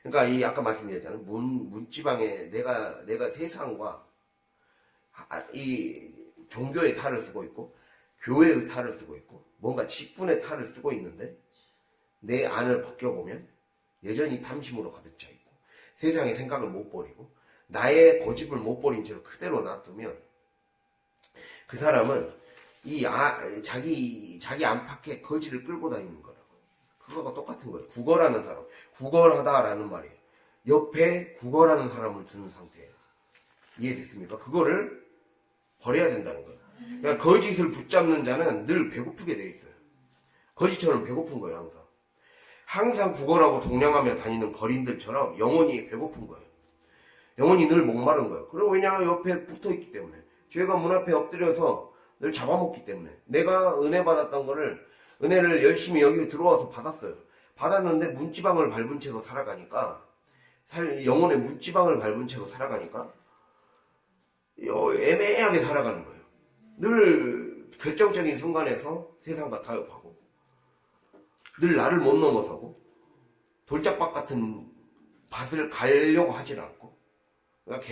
그러니까 아까 말씀드렸잖아요. 문지방에 내가 세상과 이 종교의 탈을 쓰고 있고, 교회의 탈을 쓰고 있고, 뭔가 직분의 탈을 쓰고 있는데, 내 안을 벗겨보면 여전히 탐심으로 가득 차 있고, 세상의 생각을 못 버리고, 나의 고집을 못 버린 채로 그대로 놔두면, 그 사람은 자기 안팎의 거지를 끌고 다니는 거라고. 그거가 똑같은 거예요. 구걸하는 사람. 구걸하다라는 말이에요. 옆에 구걸하는 사람을 두는 상태예요. 이해됐습니까? 그거를 버려야 된다는 거예요. 그러니까 거짓을 붙잡는 자는 늘 배고프게 돼 있어요. 거짓처럼 배고픈 거예요, 항상. 항상 구걸하고 동냥하며 다니는 거린들처럼 영혼이 배고픈 거예요. 영혼이 늘 목마른 거예요. 그리고 왜냐하면 옆에 붙어 있기 때문에. 죄가 문 앞에 엎드려서 늘 잡아먹기 때문에. 내가 은혜 받았던 거를, 은혜를 열심히 여기 들어와서 받았어요. 받았는데 문지방을 밟은 채로 살아가니까, 영혼의 문지방을 밟은 채로 살아가니까 애매하게 살아가는 거예요. 늘 결정적인 순간에서 세상과 타협하고, 늘 나를 못 넘어서고, 돌짝밭 같은 밭을 가려고 하질 않고, 그러니까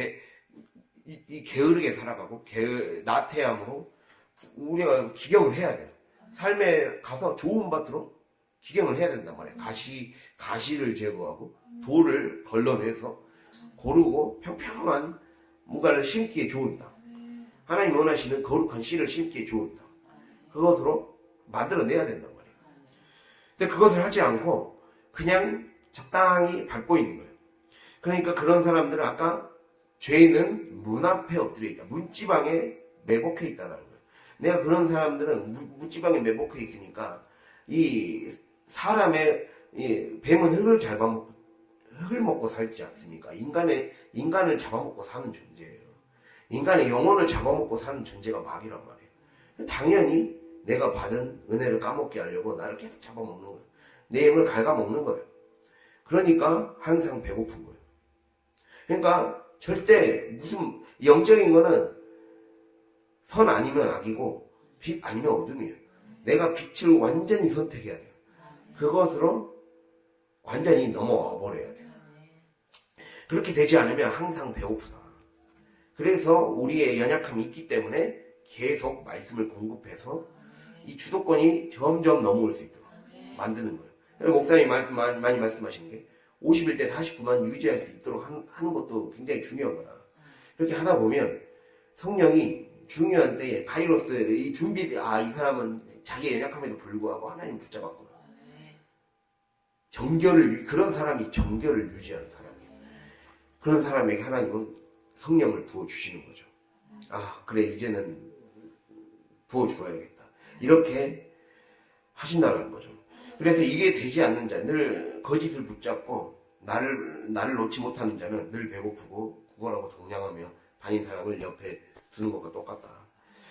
게으르게 살아가고, 나태함으로 우리가 기경을 해야 돼요. 삶에 가서 좋은 밭으로 기경을 해야 된단 말이에요. 가시를 제거하고, 돌을 걸러내서 고르고 평평한 뭔가를 심기에 좋은 땅. 하나님 원하시는 거룩한 씨를 심기에 좋은 땅. 그것으로 만들어내야 된단 말이에요. 근데 그것을 하지 않고 그냥 적당히 밟고 있는 거예요. 그러니까 그런 사람들은 아까 죄는 문 앞에 엎드려 있다. 문지방에 매복해 있다는 거예요. 내가 그런 사람들은 문지방에 매복해 있으니까 이 사람의 뱀은 흙을 먹고 살지 않습니까? 인간을 잡아먹고 사는 존재예요. 인간의 영혼을 잡아먹고 사는 존재가 마귀란 말이에요. 당연히 내가 받은 은혜를 까먹게 하려고 나를 계속 잡아먹는 거예요. 내 영을 갉아먹는 거예요. 그러니까 항상 배고픈 거예요. 그러니까 절대 무슨 영적인 거는 선 아니면 악이고 빛 아니면 어둠이에요. 내가 빛을 완전히 선택해야 돼요. 그것으로 완전히 넘어와 버려야 돼요. 그렇게 되지 않으면 항상 배고프다. 그래서 우리의 연약함이 있기 때문에 계속 말씀을 공급해서 이 주도권이 점점 넘어올 수 있도록 만드는 거예요. 목사님이 많이 말씀하시는 게 51대 49만 유지할 수 있도록 하는 것도 굉장히 중요한 거다. 그렇게 하다 보면 성령이 중요한 때에 카이로스 이 준비 이 사람은 자기의 연약함에도 불구하고 하나님 붙잡았구나. 그런 사람이 정결을 유지하는 사람이에요. 그런 사람에게 하나님은 성령을 부어주시는 거죠. 그래 이제는 부어주어야겠다. 이렇게 하신다는 거죠. 그래서 이게 되지 않는 자, 늘 거짓을 붙잡고 나를 놓지 못하는 자는 늘 배고프고 구걸하고 동냥하며 다닌 사람을 옆에 두는 것과 똑같다.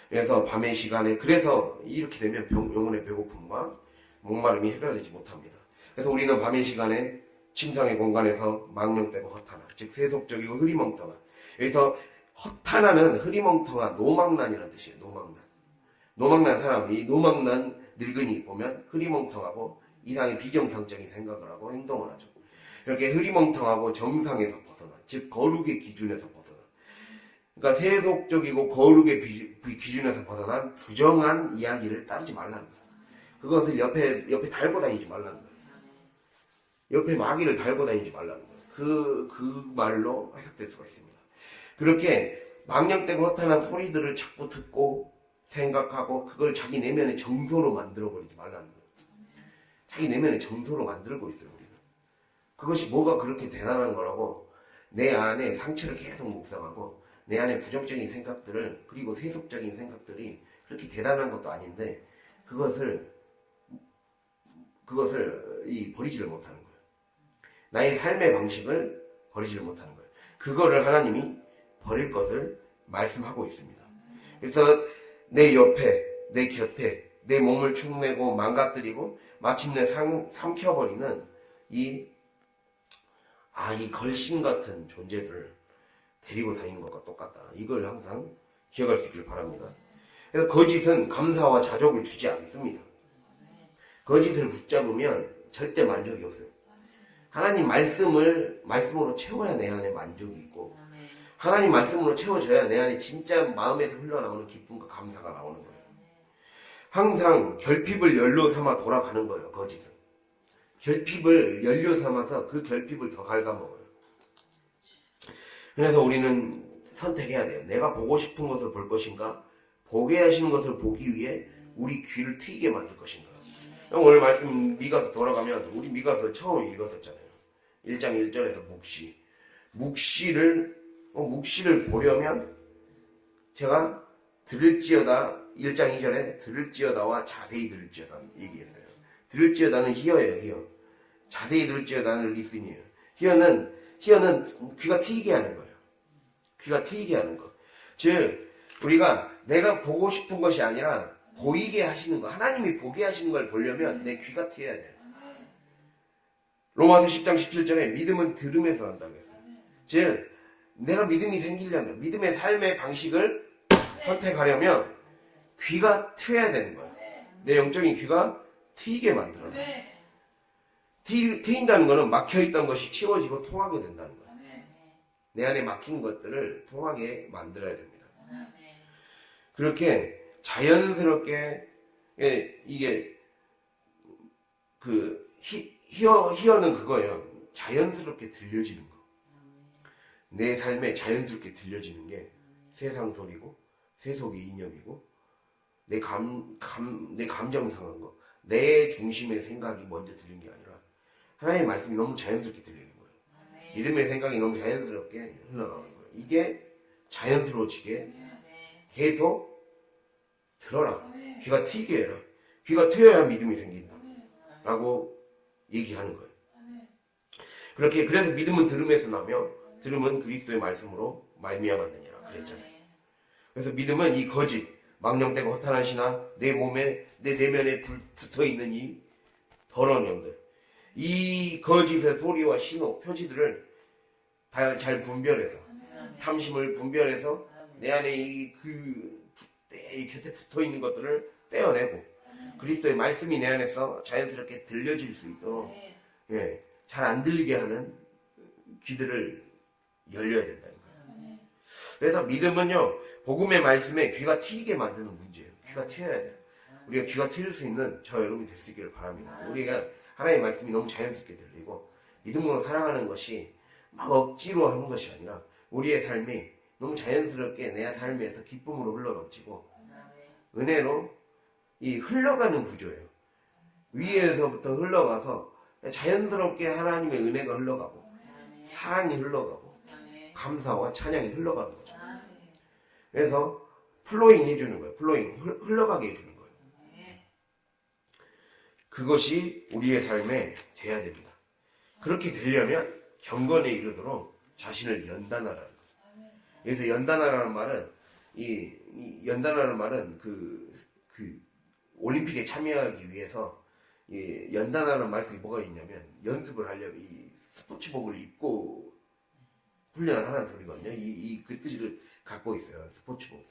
그래서 밤의 시간에 그래서 이렇게 되면 영혼의 배고픔과 목마름이 해결되지 못합니다. 그래서 우리는 밤의 시간에 침상의 공간에서 망령되고 허탄한, 즉 세속적이고 흐리멍텅한. 여기서 허탄한은 흐리멍텅한 노망난이라는 뜻이에요. 노망난 사람이 노망난 늙은이 보면 흐리멍텅하고 이상의 비정상적인 생각을 하고 행동을 하죠. 이렇게 흐리멍텅하고 정상에서 벗어나, 즉 거룩의 기준에서 벗어나. 그러니까 세속적이고 거룩의 기준에서 벗어난 부정한 이야기를 따르지 말라는 거예요. 그것을 옆에 달고 다니지 말라는 거예요. 옆에 마귀를 달고 다니지 말라는 거예요. 그 말로 해석될 수가 있습니다. 그렇게 망령되고 허탄한 소리들을 자꾸 듣고 생각하고 그걸 자기 내면의 정서로 만들어버리지 말라는 거예요. 자기 내면의 정서로 만들고 있어요, 우리는. 그것이 뭐가 그렇게 대단한 거라고 내 안에 상처를 계속 묵상하고 내 안에 부정적인 생각들을 그리고 세속적인 생각들이 그렇게 대단한 것도 아닌데 그것을 버리지를 못하는 거예요. 나의 삶의 방식을 버리지를 못하는 거예요. 그거를 하나님이 버릴 것을 말씀하고 있습니다. 그래서 내 옆에, 내 곁에, 내 몸을 축내고 망가뜨리고 마침내 삼켜버리는 이 걸신 같은 존재들을 데리고 다니는 것과 똑같다. 이걸 항상 기억할 수 있길 바랍니다. 그래서 거짓은 감사와 자족을 주지 않습니다. 거짓을 붙잡으면 절대 만족이 없어요. 하나님 말씀으로 채워야 내 안에 만족이 있고 하나님 말씀으로 채워져야 내 안에 진짜 마음에서 흘러나오는 기쁨과 감사가 나오는 거예요. 항상 결핍을 연료 삼아 돌아가는 거예요. 거짓은. 결핍을 연료 삼아서 그 결핍을 더 갉아먹어요. 그래서 우리는 선택해야 돼요. 내가 보고 싶은 것을 볼 것인가 보게 하시는 것을 보기 위해 우리 귀를 트이게 만들 것인가. 오늘 말씀 미가서 돌아가면 우리 미가서 처음 읽었었잖아요. 1장 1절에서 묵시를 보려면 제가 들을지어다 1장 2절에 들을지어다와 자세히 들을지어다 얘기했어요. 들을지어다는 히어예요. 히어. 자세히 들을지어다는 리슨이에요. 히어는 귀가 트이게 하는 거예요. 귀가 트이게 하는 거. 즉 우리가 내가 보고 싶은 것이 아니라 보이게 하시는 거, 하나님이 보게 하시는 걸 보려면 내 귀가 트여야 돼요. 로마서 10장 17절에 믿음은 들음에서 난다고 했어요. 즉 내가 믿음이 생기려면 믿음의 삶의 방식을 선택하려면 귀가 트여야 되는 거예요. 내 영적인 귀가 트이게 만들어요. 트인다는 것은 막혀있던 것이 치워지고 통하게 된다는 거예요. 내 안에 막힌 것들을 통하게 만들어야 됩니다. 그렇게 자연스럽게 이게 히어는 그거예요. 자연스럽게 들려지는 거. 내 삶에 자연스럽게 들려지는 게 세상 소리고 세속의 이념이고 내 감정 상한 거, 내 중심의 생각이 먼저 들린 게 아니라 하나님의 말씀이 너무 자연스럽게 들리는 거예요. 믿음의 생각이 너무 자연스럽게 흘러나오는 거예요. 이게 자연스러워지게 계속 들어라. 귀가 트이게 해라. 귀가 트여야 믿음이 생긴다. 라고 얘기하는 거예요. 그래서 믿음은 들음에서 나며 들음은 그리스도의 말씀으로 말미암았느니라 그랬잖아요. 그래서 믿음은 이 거짓, 망령되고 허탄한 신화, 내 몸에, 내 내면에 붙어있는 이 더러운 영들, 이 거짓의 소리와 신호, 표지들을 잘 분별해서 탐심을 분별해서 내 안에 이 곁에 붙어 있는 것들을 떼어내고 그리스도의 말씀이 내 안에서 자연스럽게 들려질 수 있도록 예, 잘 안 들리게 하는 귀들을 열려야 된다는 거예요. 그래서 믿음은요, 복음의 말씀에 귀가 트이게 만드는 문제예요. 귀가 트여야 돼요. 우리가 귀가 트일 수 있는 저 여러분이 될 수 있기를 바랍니다. 우리가 하나님의 말씀이 너무 자연스럽게 들리고 믿음으로 살아가는 것이 막 억지로 하는 것이 아니라 우리의 삶이 너무 자연스럽게 내 삶에서 기쁨으로 흘러넘치고 은혜로 이 흘러가는 구조예요. 위에서부터 흘러가서 자연스럽게 하나님의 은혜가 흘러가고 사랑이 흘러가고 감사와 찬양이 흘러가는 거죠. 그래서 플로잉 해주는 거예요. 플로잉 흘러가게 해주는 거예요. 그것이 우리의 삶에 돼야 됩니다. 그렇게 되려면 경건에 이르도록 자신을 연단하라는 거예요. 그래서 연단하라는 말은 이 연단하라는 말은 그 올림픽에 참여하기 위해서 이 연단하는 말씀이 뭐가 있냐면 연습을 하려면 이 스포츠복을 입고 훈련을 하는 소리거든요. 그 뜻을 갖고 있어요. 스포츠복.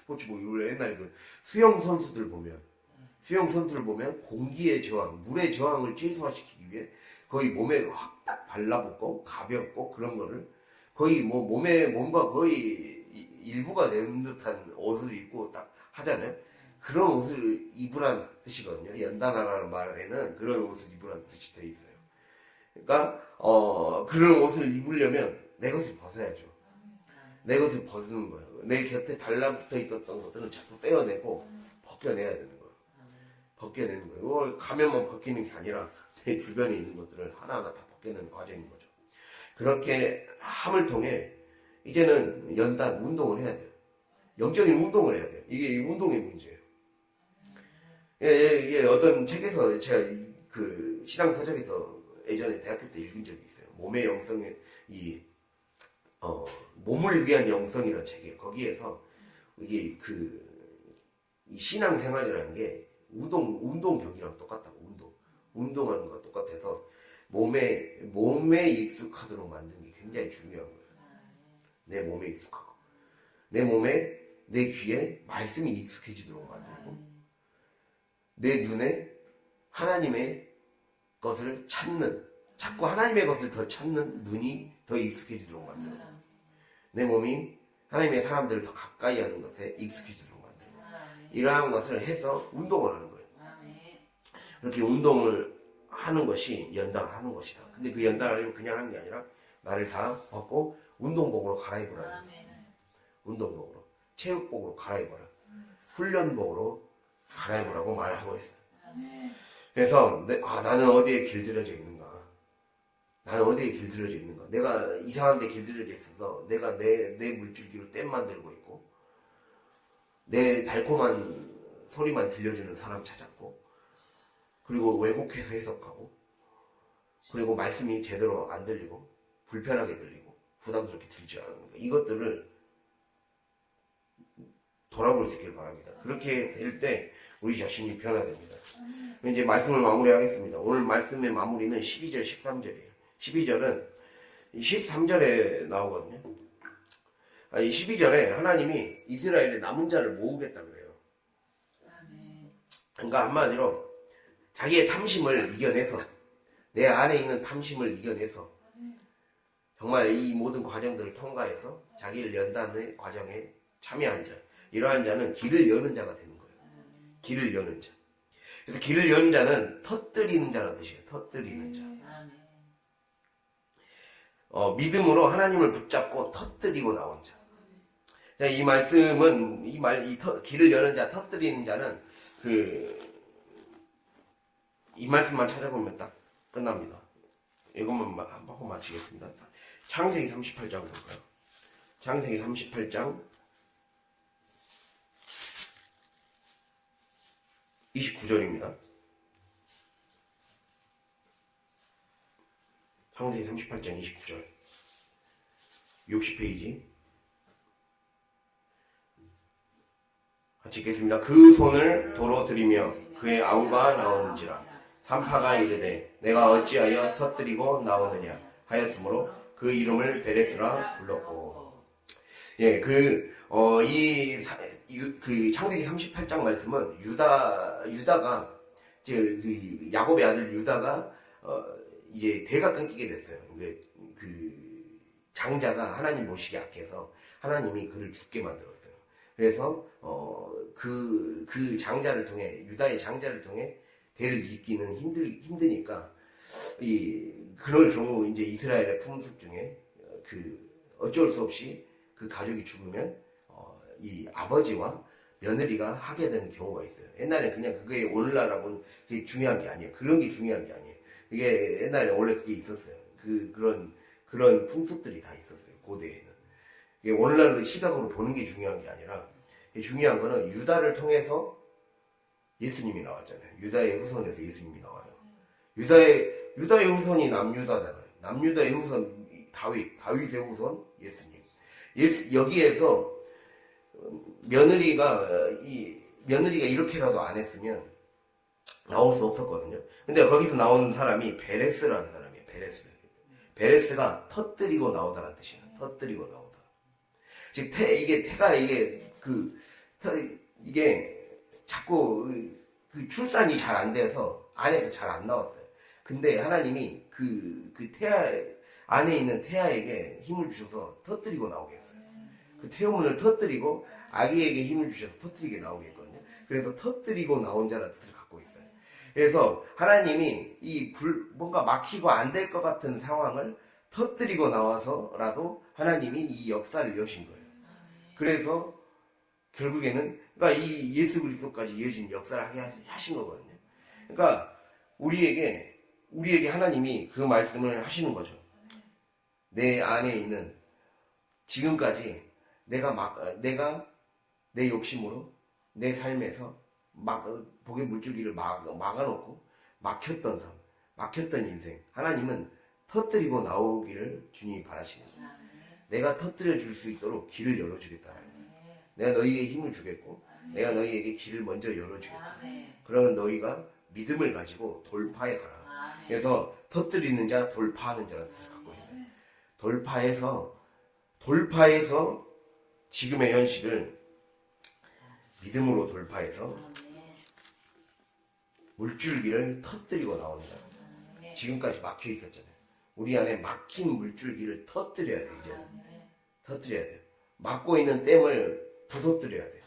옛날에 그 수영 선수들 보면 공기의 저항, 물의 저항을 최소화시키기 위해 거의 몸에 확 딱 발라붙고 가볍고 그런 거를 거의 뭐 몸과 거의 일부가 된 듯한 옷을 입고 딱 하잖아요. 그런 옷을 입으란 뜻이거든요. 연단하라는 말에는 그런 옷을 입으란 뜻이 되어 있어요. 그러니까 그런 옷을 입으려면 내 것을 벗어야죠. 내 것을 벗는 거예요. 내 곁에 달라붙어 있었던 것들은 자꾸 떼어내고 벗겨내야 되는 거예요. 벗겨내는 거예요. 가면만 벗기는 게 아니라 내 주변에 있는 것들을 하나하나 다 벗겨내는 과정인 거죠. 그렇게 함을 통해 이제는 연단 운동을 해야 돼요. 영적인 운동을 해야 돼요. 이게 운동의 문제예요. 예, 어떤 책에서 제가 그 신앙 서적에서 예전에 대학교 때 읽은 적이 있어요. 몸의 영성의 몸을 위한 영성이라는 책이에요. 거기에서 이게 이 신앙 생활이라는 게 운동 경기랑 똑같다고 운동하는 거랑 똑같아서 몸에 익숙하도록 만드는 게 굉장히 중요한 거예요. 내 몸에 익숙하고 내 귀에 말씀이 익숙해지도록 만들고 내 눈에 하나님의 것을 자꾸 하나님의 것을 더 찾는 눈이 더 익숙해지도록 만들고 내 몸이 하나님의 사람들을 더 가까이 하는 것에 익숙해지도록 만들고 이러한 것을 해서 운동을 하는 거예요. 그렇게 운동을 하는 것이 연단하는 것이다. 근데 그 연단하려면 그냥 하는 게 아니라 나를 다 벗고 운동복으로 갈아입으라. 운동복으로, 체육복으로 갈아입어라. 훈련복으로 갈아입으라고 말하고 있어요. 그래서 나는 어디에 길들여져 있는가? 내가 이상한 데 길들여져 있어서 내가 내 물줄기로 댐 만들고 있고 내 달콤한 소리만 들려주는 사람 찾았고 그리고 왜곡해서 해석하고 그리고 말씀이 제대로 안 들리고 불편하게 들리고 부담스럽게 들지 않는 거 이것들을 돌아볼 수 있길 바랍니다. 그렇게 될 때 우리 자신이 변화됩니다. 이제 말씀을 마무리하겠습니다. 오늘 말씀의 마무리는 12절, 13절이에요. 12절은 13절에 나오거든요. 이 12절에 하나님이 이스라엘의 남은 자를 모으겠다 그래요. 그러니까 한마디로 자기의 탐심을 이겨내서 내 안에 있는 탐심을 이겨내서 정말 이 모든 과정들을 통과해서 자기를 연단의 과정에 참여한 자 이러한 자는 길을 여는 자가 되는 거예요. 길을 여는 자. 그래서 길을 여는 자는 터뜨리는 자라는 뜻이에요. 터뜨리는 자. 믿음으로 하나님을 붙잡고 터뜨리고 나온 자. 이 말씀은 길을 여는 자, 터뜨리는 자는 이 말씀만 찾아보면 딱 끝납니다. 이것만 한 번 마치겠습니다. 창세기 38장 볼까요? 창세기 38장 29절입니다. 창세기 38장 29절 60페이지 같이 읽겠습니다. 그 손을 도로 들이며 그의 아우가 나오는지라 산파가 이르되 내가 어찌하여 터뜨리고 나오느냐 하였으므로 그 이름을 베레스라 불렀고 예, 그 창세기 38장 말씀은 유다가, 그 야곱의 아들 유다가, 이제 대가 끊기게 됐어요. 그 장자가 하나님 모시기 약해서 하나님이 그를 죽게 만들었어요. 그래서, 그 장자를 통해, 유다의 장자를 통해 대를 잇기는 힘드니까, 그럴 경우 이제 이스라엘의 풍습 중에, 어쩔 수 없이 그 가족이 죽으면 이 아버지와 며느리가 하게 되는 경우가 있어요. 옛날에 그냥 그게 오늘날하고는 그게 중요한 게 아니에요. 그런 게 중요한 게 아니에요. 그게 옛날에 원래 그게 있었어요. 그런 풍습들이 다 있었어요. 고대에는. 이게 오늘날로 시각으로 보는 게 중요한 게 아니라, 중요한 거는 유다를 통해서 예수님이 나왔잖아요. 유다의 후손에서 예수님이 나와요. 유다의 후손이 남유다잖아요. 남유다의 후손 다윗의 후손 예수님. 여기에서 며느리가 이렇게라도 안 했으면 나올 수 없었거든요. 근데 거기서 나오는 사람이 베레스라는 사람이에요. 베레스가 터뜨리고 나오다라는 뜻이에요. 터뜨리고 나오다. 즉 이게 자꾸 그 출산이 잘 안 돼서 안에서 잘 안 나왔어요. 근데 하나님이 그 태아 안에 있는 태아에게 힘을 주셔서 터뜨리고 나오게 했어요. 그 태우문을 터뜨리고 아기에게 힘을 주셔서 터뜨리게 나오게 했거든요. 그래서 터뜨리고 나온 자라는 뜻을 갖고 있어요. 그래서 하나님이 뭔가 막히고 안 될 것 같은 상황을 터뜨리고 나와서라도 하나님이 이 역사를 여신 거예요. 그래서 결국에는 그러니까 이 예수 그리스도까지 이어진 역사를 하게 하신 거거든요. 그러니까 우리에게 하나님이 그 말씀을 하시는 거죠. 내 안에 있는 지금까지 내가 내 욕심으로 내 삶에서 복의 물줄기를 막아놓고 막혔던 인생, 하나님은 터뜨리고 나오기를 주님이 바라십니다. 내가 터뜨려 줄 수 있도록 길을 열어주겠다. 내가 너희에게 힘을 주겠고 내가 너희에게 길을 먼저 열어주겠다. 그러면 너희가 믿음을 가지고 돌파해 가라. 그래서 터뜨리는 자, 돌파하는 자라는 뜻을 갖고 있어요. 돌파해서 지금의 현실을 믿음으로 돌파해서 물줄기를 터뜨리고 나온다. 지금까지 막혀 있었잖아요. 우리 안에 막힌 물줄기를 터뜨려야 돼요. 이제 터뜨려야 돼요. 막고 있는 댐을 부서뜨려야 돼요.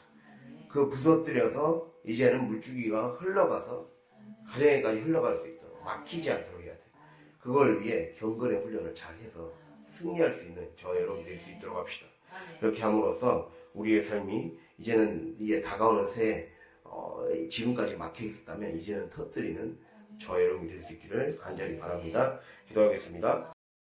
그 부서뜨려서 이제는 물줄기가 흘러가서 가정에까지 흘러갈 수 있도록 막히지 않도록 해야 돼요. 그걸 위해 경건의 훈련을 잘 해서 승리할 수 있는 저 여러분 될 수 있도록 합시다. 이렇게 함으로써 우리의 삶이 이제는 이제 다가오는 새해 지금까지 막혀 있었다면 이제는 터뜨리는 저 여러분이 될 수 있기를 간절히 바랍니다. 기도하겠습니다.